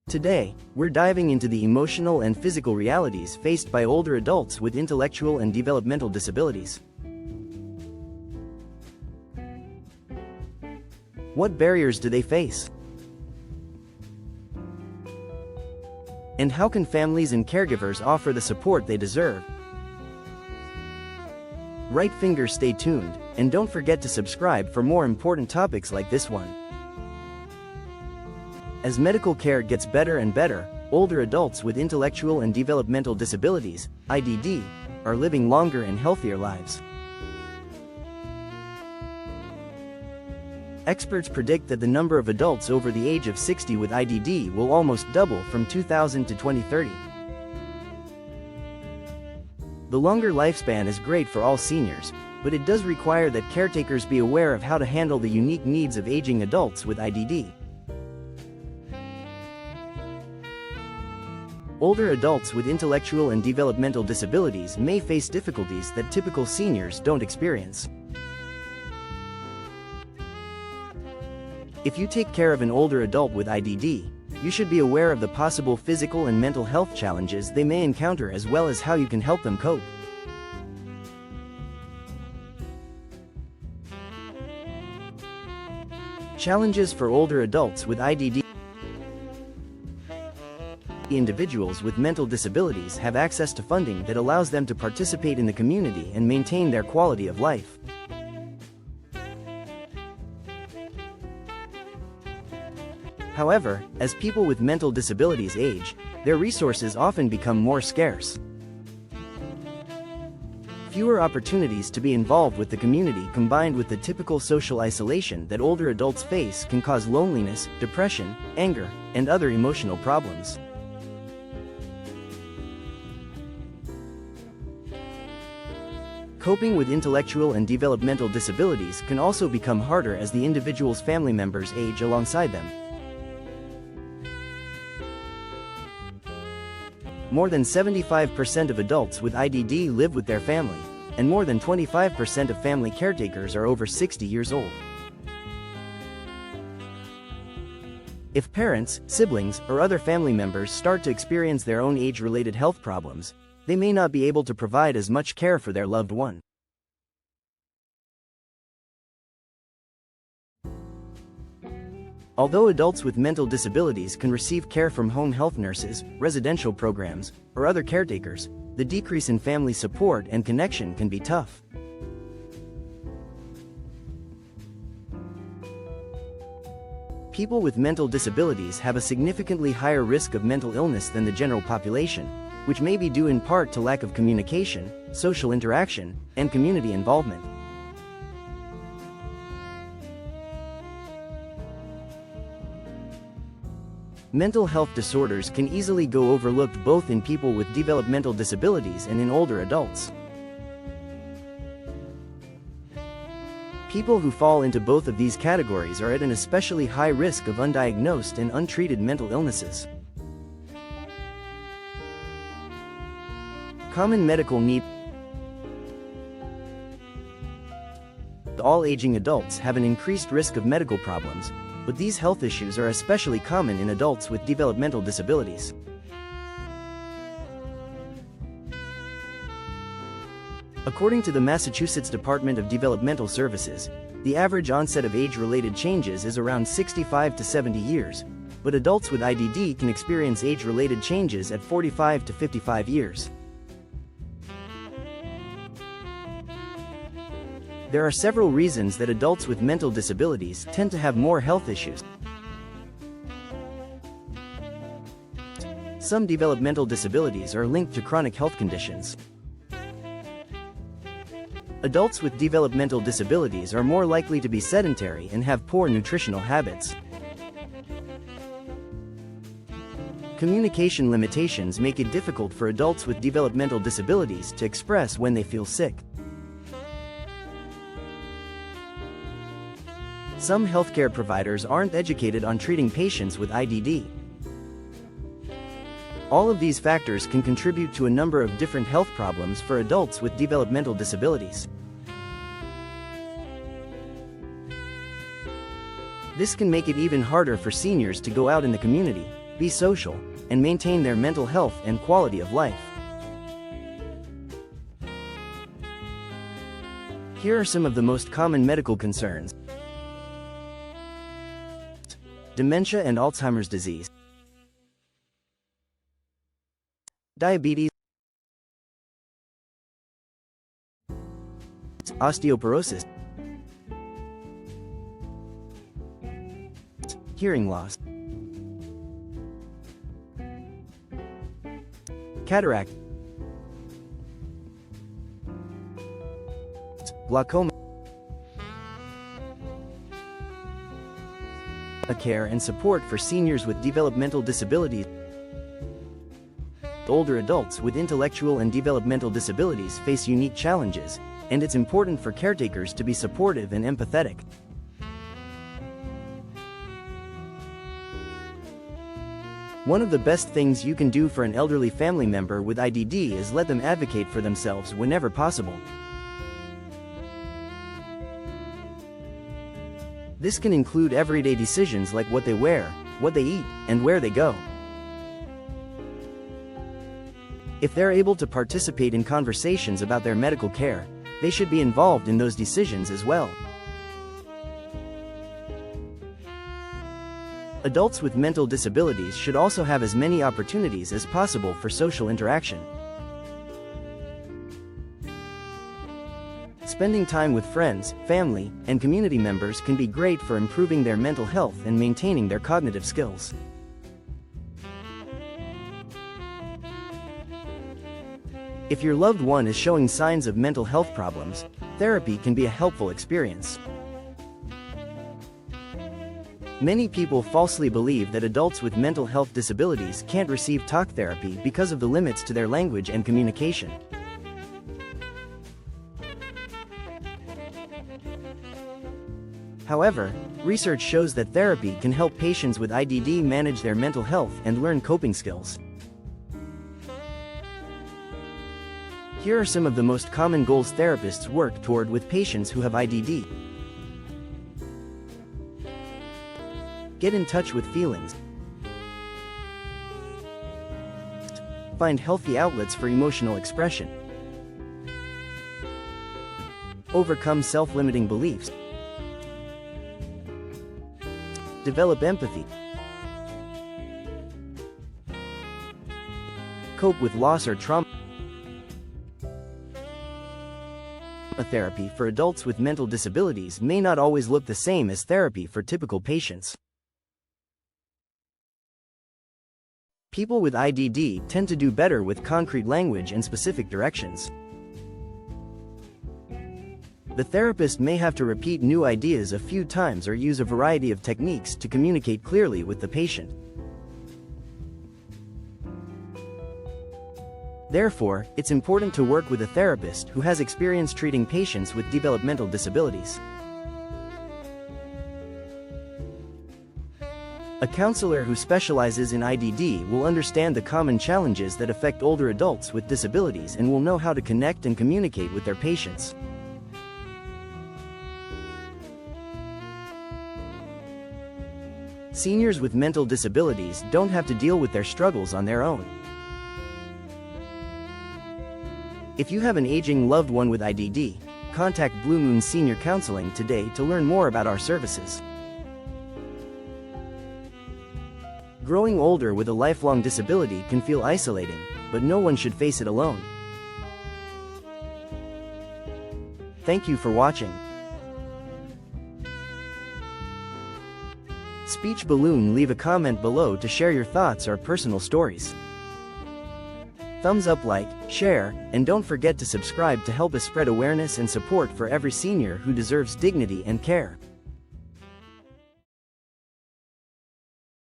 Today, we're diving into the emotional and physical realities faced by older adults with intellectual and developmental disabilities. What barriers do they face? And how can families and caregivers offer the support they deserve? Right fingers, stay tuned, and don't forget to subscribe for more important topics like this one. As medical care gets better and better, older adults with intellectual and developmental disabilities, IDD, are living longer and healthier lives. Experts predict that the number of adults over the age of 60 with IDD will almost double from 2000 to 2030. The longer lifespan is great for all seniors, but it does require that caretakers be aware of how to handle the unique needs of aging adults with IDD. Older adults with intellectual and developmental disabilities may face difficulties that typical seniors don't experience. If you take care of an older adult with IDD, you should be aware of the possible physical and mental health challenges they may encounter, as well as how you can help them cope. Challenges for older adults with IDD. Individuals with mental disabilities have access to funding that allows them to participate in the community and maintain their quality of life. However, as people with mental disabilities age, their resources often become more scarce. Fewer opportunities to be involved with the community combined with the typical social isolation that older adults face can cause loneliness, depression, anger, and other emotional problems. Coping with intellectual and developmental disabilities can also become harder as the individual's family members age alongside them. More than 75% of adults with IDD live with their family, and more than 25% of family caretakers are over 60 years old. If parents, siblings, or other family members start to experience their own age-related health problems, they may not be able to provide as much care for their loved one. Although adults with mental disabilities can receive care from home health nurses, residential programs, or other caretakers, the decrease in family support and connection can be tough. People with mental disabilities have a significantly higher risk of mental illness than the general population, which may be due in part to lack of communication, social interaction, and community involvement. Mental health disorders can easily go overlooked both in people with developmental disabilities and in older adults. People who fall into both of these categories are at an especially high risk of undiagnosed and untreated mental illnesses. Common medical needs. All aging adults have an increased risk of medical problems, but these health issues are especially common in adults with developmental disabilities. According to the Massachusetts Department of Developmental Services, the average onset of age-related changes is around 65 to 70 years, but adults with IDD can experience age-related changes at 45 to 55 years. There are several reasons that adults with mental disabilities tend to have more health issues. Some developmental disabilities are linked to chronic health conditions. Adults with developmental disabilities are more likely to be sedentary and have poor nutritional habits. Communication limitations make it difficult for adults with developmental disabilities to express when they feel sick. Some healthcare providers aren't educated on treating patients with IDD. All of these factors can contribute to a number of different health problems for adults with developmental disabilities. This can make it even harder for seniors to go out in the community, be social, and maintain their mental health and quality of life. Here are some of the most common medical concerns. Dementia and Alzheimer's disease, diabetes, osteoporosis, hearing loss, cataract, glaucoma. Care and support for seniors with developmental disabilities. Older adults with intellectual and developmental disabilities face unique challenges, and it's important for caretakers to be supportive and empathetic. One of the best things you can do for an elderly family member with IDD is let them advocate for themselves whenever possible. This can include everyday decisions like what they wear, what they eat, and where they go. If they're able to participate in conversations about their medical care, they should be involved in those decisions as well. Adults with mental disabilities should also have as many opportunities as possible for social interaction. Spending time with friends, family, and community members can be great for improving their mental health and maintaining their cognitive skills. If your loved one is showing signs of mental health problems, therapy can be a helpful experience. Many people falsely believe that adults with mental health disabilities can't receive talk therapy because of the limits to their language and communication. However, research shows that therapy can help patients with IDD manage their mental health and learn coping skills. Here are some of the most common goals therapists work toward with patients who have IDD. Get in touch with feelings. Find healthy outlets for emotional expression. Overcome self-limiting beliefs. Develop empathy. Cope with loss or trauma. Therapy for adults with mental disabilities may not always look the same as therapy for typical patients. People with IDD tend to do better with concrete language and specific directions. The therapist may have to repeat new ideas a few times or use a variety of techniques to communicate clearly with the patient. Therefore, it's important to work with a therapist who has experience treating patients with developmental disabilities. A counselor who specializes in IDD will understand the common challenges that affect older adults with disabilities and will know how to connect and communicate with their patients. Seniors with mental disabilities don't have to deal with their struggles on their own. If you have an aging loved one with IDD, contact Blue Moon Senior Counseling today to learn more about our services. Growing older with a lifelong disability can feel isolating, but no one should face it alone. Thank you for watching. Speech Balloon. Leave a comment below to share your thoughts or personal stories. Thumbs up, like, share, and don't forget to subscribe to help us spread awareness and support for every senior who deserves dignity and care.